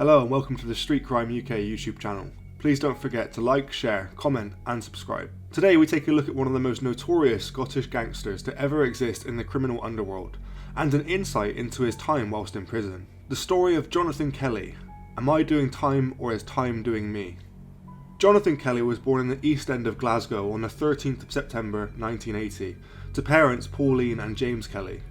Hello and welcome to the Street Crime UK YouTube channel. Please don't forget to like, share, comment and subscribe. Today we take a look at one of the most notorious Scottish gangsters to ever exist in the criminal underworld, and an insight into his time whilst in prison. The story of Jonathan Kelly. Am I doing time or is time doing me? Jonathan Kelly was born in the East End of Glasgow on the 13th of September 1980 to parents Pauline and James Kelly.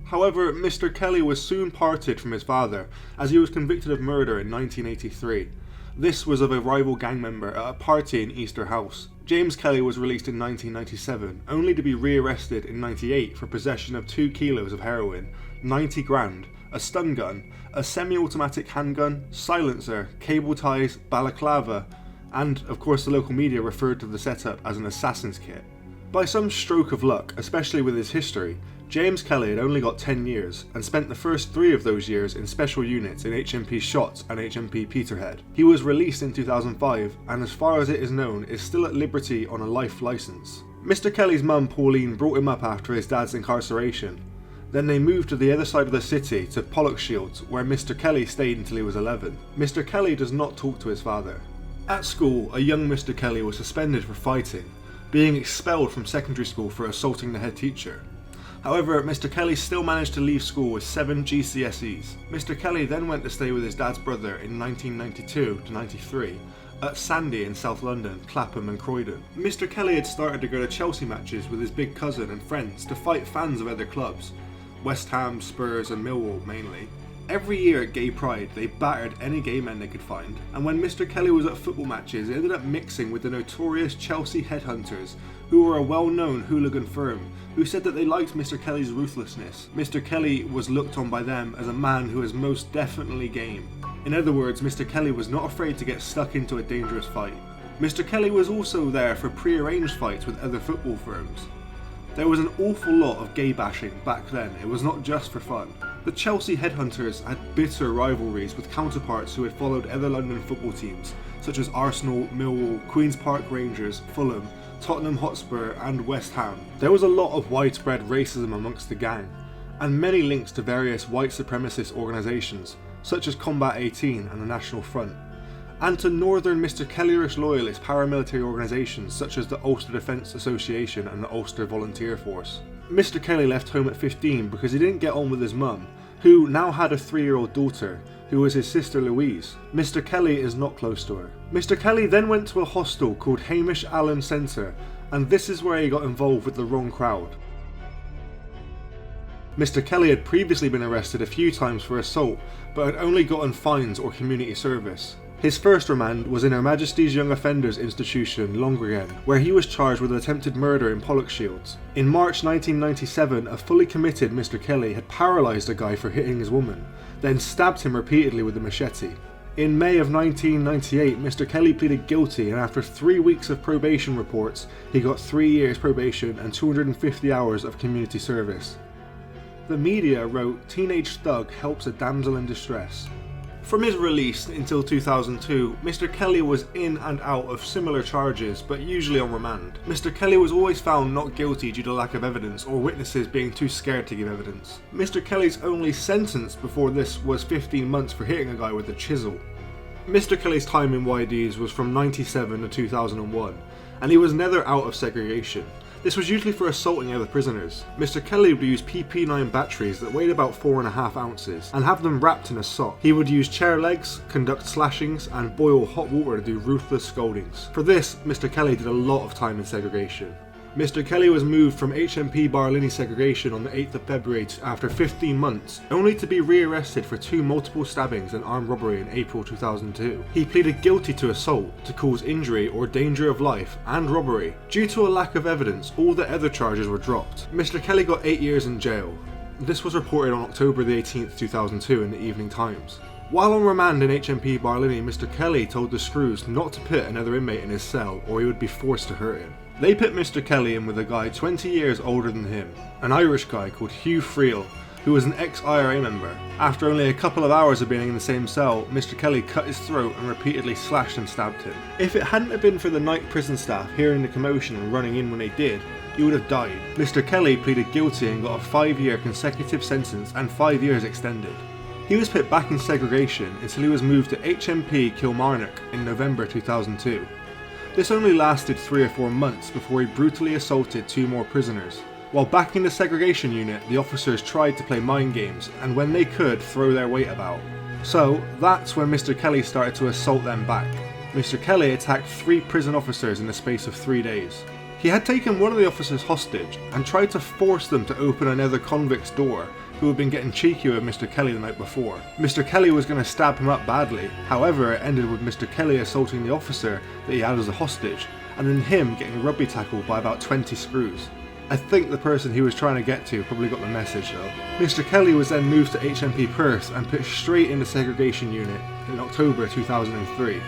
However, Mr. Kelly was soon parted from his father as he was convicted of murder in 1983. This was of a rival gang member at a party in Easter House. James Kelly was released in 1997, only to be rearrested in 98 for possession of 2 kilos of heroin, 90 grand, a stun gun, a semi-automatic handgun, silencer, cable ties, balaclava, and of course the local media referred to the setup as an assassin's kit. By some stroke of luck, especially with his history, James Kelly had only got 10 years and spent the first 3 of those years in special units in HMP Shotts and HMP Peterhead. He was released in 2005 and, as far as it is known, is still at liberty on a life licence. Mr. Kelly's mum Pauline brought him up after his dad's incarceration. Then they moved to the other side of the city to Pollokshields, where Mr. Kelly stayed until he was 11. Mr. Kelly does not talk to his father. At school, a young Mr. Kelly was suspended for fighting, being expelled from secondary school for assaulting the head teacher. However, Mr. Kelly still managed to leave school with 7 GCSEs. Mr. Kelly then went to stay with his dad's brother in 1992 to 93 at Sandy in South London, Clapham and Croydon. Mr. Kelly had started to go to Chelsea matches with his big cousin and friends to fight fans of other clubs, West Ham, Spurs and Millwall mainly. Every year at Gay Pride, they battered any gay men they could find, and when Mr. Kelly was at football matches, he ended up mixing with the notorious Chelsea headhunters, who were a well-known hooligan firm, who said that they liked Mr. Kelly's ruthlessness. Mr. Kelly was looked on by them as a man who is most definitely game. In other words, Mr. Kelly was not afraid to get stuck into a dangerous fight. Mr. Kelly was also there for pre-arranged fights with other football firms. There was an awful lot of gay bashing back then, it was not just for fun. The Chelsea headhunters had bitter rivalries with counterparts who had followed other London football teams, such as Arsenal, Millwall, Queen's Park Rangers, Fulham, Tottenham Hotspur and West Ham. There was a lot of widespread racism amongst the gang, and many links to various white supremacist organisations, such as Combat 18 and the National Front, and to northern Mr. Kellyish loyalist paramilitary organisations such as the Ulster Defence Association and the Ulster Volunteer Force. Mr. Kelly left home at 15 because he didn't get on with his mum, who now had a 3-year-old daughter, who was his sister Louise. Mr. Kelly is not close to her. Mr. Kelly then went to a hostel called Hamish Allen Centre, and this is where he got involved with the wrong crowd. Mr. Kelly had previously been arrested a few times for assault, but had only gotten fines or community service. His first remand was in Her Majesty's Young Offenders Institution, Longrian, where he was charged with attempted murder in Pollokshields. In March 1997, a fully committed Mr. Kelly had paralysed a guy for hitting his woman, then stabbed him repeatedly with a machete. In May of 1998, Mr. Kelly pleaded guilty, and after 3 weeks of probation reports, he got 3 years probation and 250 hours of community service. The media wrote, "Teenage thug helps a damsel in distress." From his release until 2002, Mr. Kelly was in and out of similar charges, but usually on remand. Mr. Kelly was always found not guilty due to lack of evidence or witnesses being too scared to give evidence. Mr. Kelly's only sentence before this was 15 months for hitting a guy with a chisel. Mr. Kelly's time in YDs was from 97 to 2001, and he was never out of segregation. This was usually for assaulting other prisoners. Mr. Kelly would use PP9 batteries that weighed about 4.5 ounces and have them wrapped in a sock. He would use chair legs, conduct slashings and boil hot water to do ruthless scoldings. For this, Mr. Kelly did a lot of time in segregation. Mr. Kelly was moved from HMP Barlinnie segregation on the 8th of February after 15 months, only to be rearrested for 2 multiple stabbings and armed robbery in April 2002. He pleaded guilty to assault, to cause injury or danger of life, and robbery. Due to a lack of evidence, all the other charges were dropped. Mr. Kelly got 8 years in jail. This was reported on October the 18th, 2002 in the Evening Times. While on remand in HMP Barlinnie, Mr. Kelly told the screws not to put another inmate in his cell or he would be forced to hurt him. They put Mr. Kelly in with a guy 20 years older than him, an Irish guy called Hugh Friel, who was an ex-IRA member. After only a couple of hours of being in the same cell, Mr. Kelly cut his throat and repeatedly slashed and stabbed him. If it hadn't have been for the night prison staff hearing the commotion and running in when they did, he would have died. Mr. Kelly pleaded guilty and got a 5-year consecutive sentence and 5 years extended. He was put back in segregation until he was moved to HMP Kilmarnock in November 2002. This only lasted 3 or 4 months before he brutally assaulted 2 more prisoners. While back in the segregation unit, the officers tried to play mind games and when they could, throw their weight about. So that's when Mr. Kelly started to assault them back. Mr. Kelly attacked 3 prison officers in the space of 3 days. He had taken one of the officers hostage and tried to force them to open another convict's door who had been getting cheeky with Mr. Kelly the night before. Mr. Kelly was going to stab him up badly, however it ended with Mr. Kelly assaulting the officer that he had as a hostage and then him getting rugby tackled by about 20 screws. I think the person he was trying to get to probably got the message though. Mr. Kelly was then moved to HMP Perth and put straight in the segregation unit in October 2003.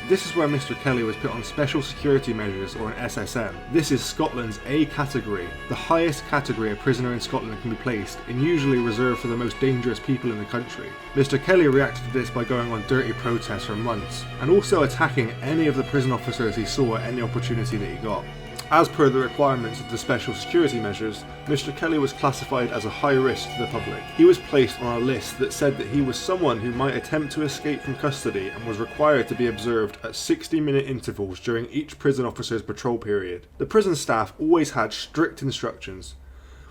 This is where Mr. Kelly was put on special security measures, or an SSM. This is Scotland's A category, the highest category a prisoner in Scotland can be placed, and usually reserved for the most dangerous people in the country. Mr. Kelly reacted to this by going on dirty protests for months, and also attacking any of the prison officers he saw at any opportunity that he got. As per the requirements of the special security measures, Mr. Kelly was classified as a high risk to the public. He was placed on a list that said that he was someone who might attempt to escape from custody and was required to be observed at 60-minute intervals during each prison officer's patrol period. The prison staff always had strict instructions.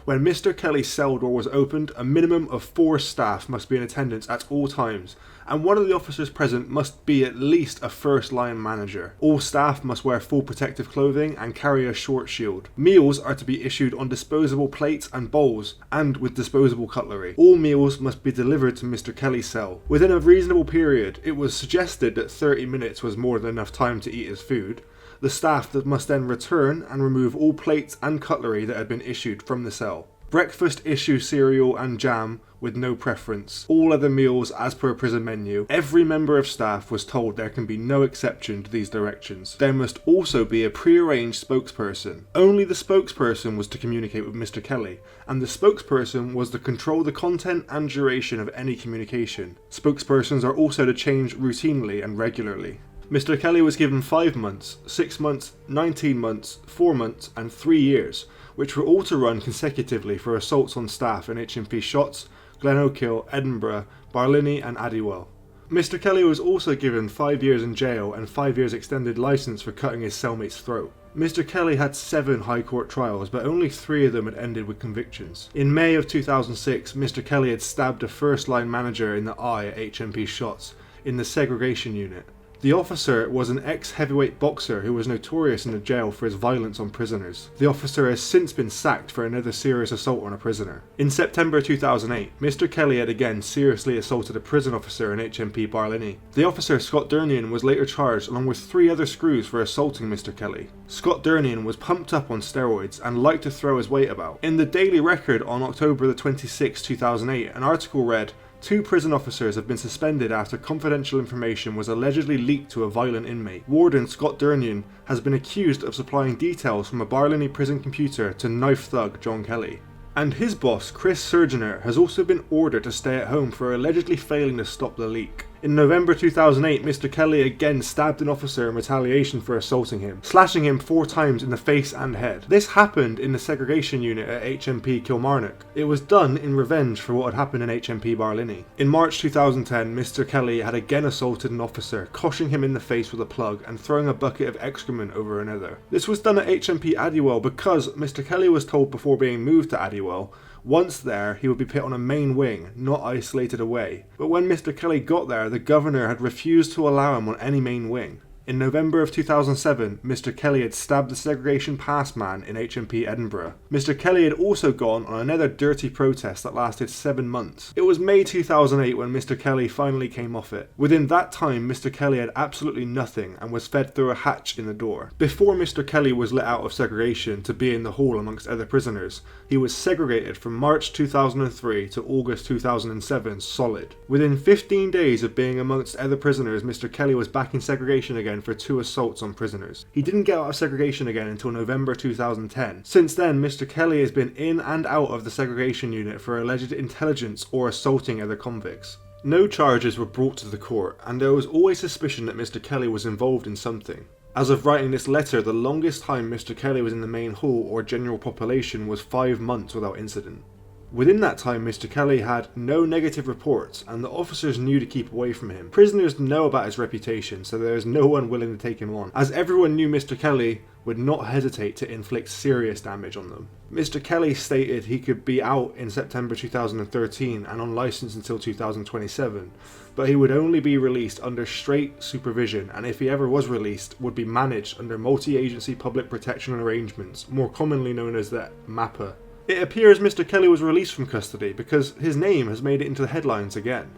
When Mr. Kelly's cell door was opened, a minimum of 4 staff must be in attendance at all times, and one of the officers present must be at least a first-line manager. All staff must wear full protective clothing and carry a short shield. Meals are to be issued on disposable plates and bowls, and with disposable cutlery. All meals must be delivered to Mr. Kelly's cell. Within a reasonable period, it was suggested that 30 minutes was more than enough time to eat his food. The staff must then return and remove all plates and cutlery that had been issued from the cell. Breakfast issue cereal and jam with no preference. All other meals as per prison menu. Every member of staff was told there can be no exception to these directions. There must also be a pre-arranged spokesperson. Only the spokesperson was to communicate with Mr. Kelly, and the spokesperson was to control the content and duration of any communication. Spokespersons are also to change routinely and regularly. Mr. Kelly was given 5 months, 6 months, 19 months, 4 months and 3 years, which were all to run consecutively for assaults on staff in HMP Shotts, Glenoakhill, Edinburgh, Barlinnie and Addywell. Mr. Kelly was also given 5 years in jail and 5 years extended licence for cutting his cellmate's throat. Mr. Kelly had 7 High Court trials, but only 3 of them had ended with convictions. In May of 2006, Mr. Kelly had stabbed a first-line manager in the eye at HMP Shotts in the segregation unit. The officer was an ex-heavyweight boxer who was notorious in the jail for his violence on prisoners. The officer has since been sacked for another serious assault on a prisoner. In September 2008, Mr. Kelly had again seriously assaulted a prison officer in HMP Barlinnie. The officer, Scott Durnian, was later charged along with 3 other screws for assaulting Mr. Kelly. Scott Durnian was pumped up on steroids and liked to throw his weight about. In the Daily Record on October 26, 2008, an article read, 2 prison officers have been suspended after confidential information was allegedly leaked to a violent inmate. Warden Scott Durnian has been accused of supplying details from a Barlinnie prison computer to knife thug John Kelly. And his boss, Chris Surgener, has also been ordered to stay at home for allegedly failing to stop the leak. In November 2008, Mr. Kelly again stabbed an officer in retaliation for assaulting him, slashing him 4 times in the face and head. This happened in the segregation unit at HMP Kilmarnock. It was done in revenge for what had happened in HMP Barlinnie. In March 2010, Mr. Kelly had again assaulted an officer, coshing him in the face with a plug and throwing a bucket of excrement over another. This was done at HMP Addywell because Mr. Kelly was told before being moved to Addywell, once there, he would be put on a main wing, not isolated away. But when Mr. Kelly got there, the governor had refused to allow him on any main wing. In November of 2007, Mr. Kelly had stabbed the segregation pass man in HMP Edinburgh. Mr. Kelly had also gone on another dirty protest that lasted 7 months. It was May 2008 when Mr. Kelly finally came off it. Within that time, Mr. Kelly had absolutely nothing and was fed through a hatch in the door. Before Mr. Kelly was let out of segregation to be in the hall amongst other prisoners, he was segregated from March 2003 to August 2007 solid. Within 15 days of being amongst other prisoners, Mr. Kelly was back in segregation again for 2 assaults on prisoners. He didn't get out of segregation again until November 2010. Since then, Mr. Kelly has been in and out of the segregation unit for alleged intelligence or assaulting other convicts. No charges were brought to the court, and there was always suspicion that Mr. Kelly was involved in something. As of writing this letter, the longest time Mr. Kelly was in the main hall or general population was 5 months without incident. Within that time, Mr. Kelly had no negative reports, and the officers knew to keep away from him. Prisoners know about his reputation, so there is no one willing to take him on, as everyone knew Mr. Kelly would not hesitate to inflict serious damage on them. Mr. Kelly stated he could be out in September 2013 and on license until 2027, but he would only be released under straight supervision, and if he ever was released, would be managed under multi-agency public protection arrangements, more commonly known as the MAPA. It appears Mr. Kelly was released from custody because his name has made it into the headlines again.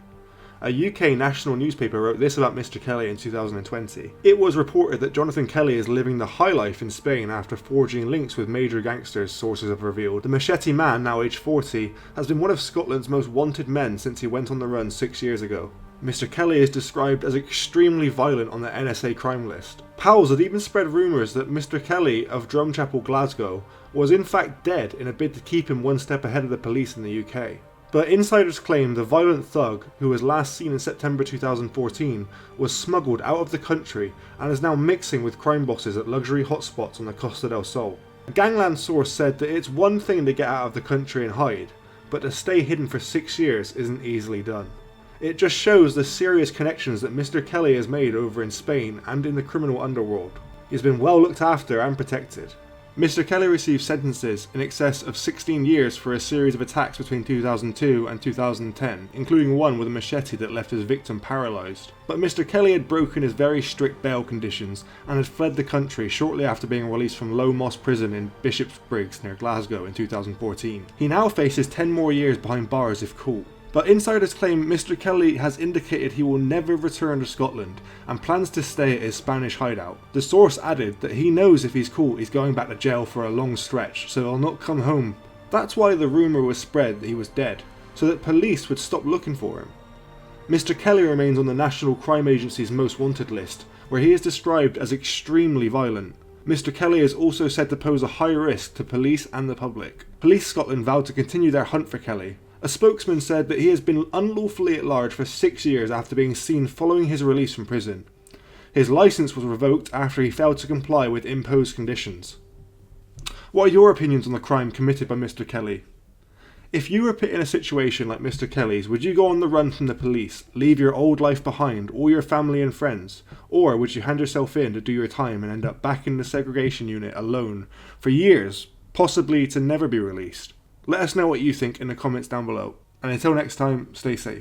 A UK national newspaper wrote this about Mr. Kelly in 2020. It was reported that Jonathan Kelly is living the high life in Spain after forging links with major gangsters, sources have revealed. The Machete Man, now aged 40, has been one of Scotland's most wanted men since he went on the run 6 years ago. Mr. Kelly is described as extremely violent on the NSA crime list. Pals had even spread rumours that Mr. Kelly of Drumchapel, Glasgow, was in fact dead in a bid to keep him one step ahead of the police in the UK. But insiders claim the violent thug, who was last seen in September 2014, was smuggled out of the country and is now mixing with crime bosses at luxury hotspots on the Costa del Sol. A gangland source said that it's one thing to get out of the country and hide, but to stay hidden for 6 years isn't easily done. It just shows the serious connections that Mr. Kelly has made over in Spain and in the criminal underworld. He's been well looked after and protected. Mr. Kelly received sentences in excess of 16 years for a series of attacks between 2002 and 2010, including one with a machete that left his victim paralysed. But Mr. Kelly had broken his very strict bail conditions and had fled the country shortly after being released from Low Moss Prison in Bishopsbriggs near Glasgow in 2014. He now faces 10 more years behind bars if caught. But insiders claim Mr. Kelly has indicated he will never return to Scotland and plans to stay at his Spanish hideout. The source added that he knows if he's caught he's going back to jail for a long stretch, so he'll not come home. That's why the rumour was spread that he was dead, so that police would stop looking for him. Mr. Kelly remains on the National Crime Agency's most wanted list, where he is described as extremely violent. Mr. Kelly is also said to pose a high risk to police and the public. Police Scotland vowed to continue their hunt for Kelly. A spokesman said that he has been unlawfully at large for 6 years after being seen following his release from prison. His licence was revoked after he failed to comply with imposed conditions. What are your opinions on the crime committed by Mr. Kelly? If you were put in a situation like Mr. Kelly's, would you go on the run from the police, leave your old life behind, all your family and friends, or would you hand yourself in to do your time and end up back in the segregation unit alone for years, possibly to never be released? Let us know what you think in the comments down below, and until next time, stay safe.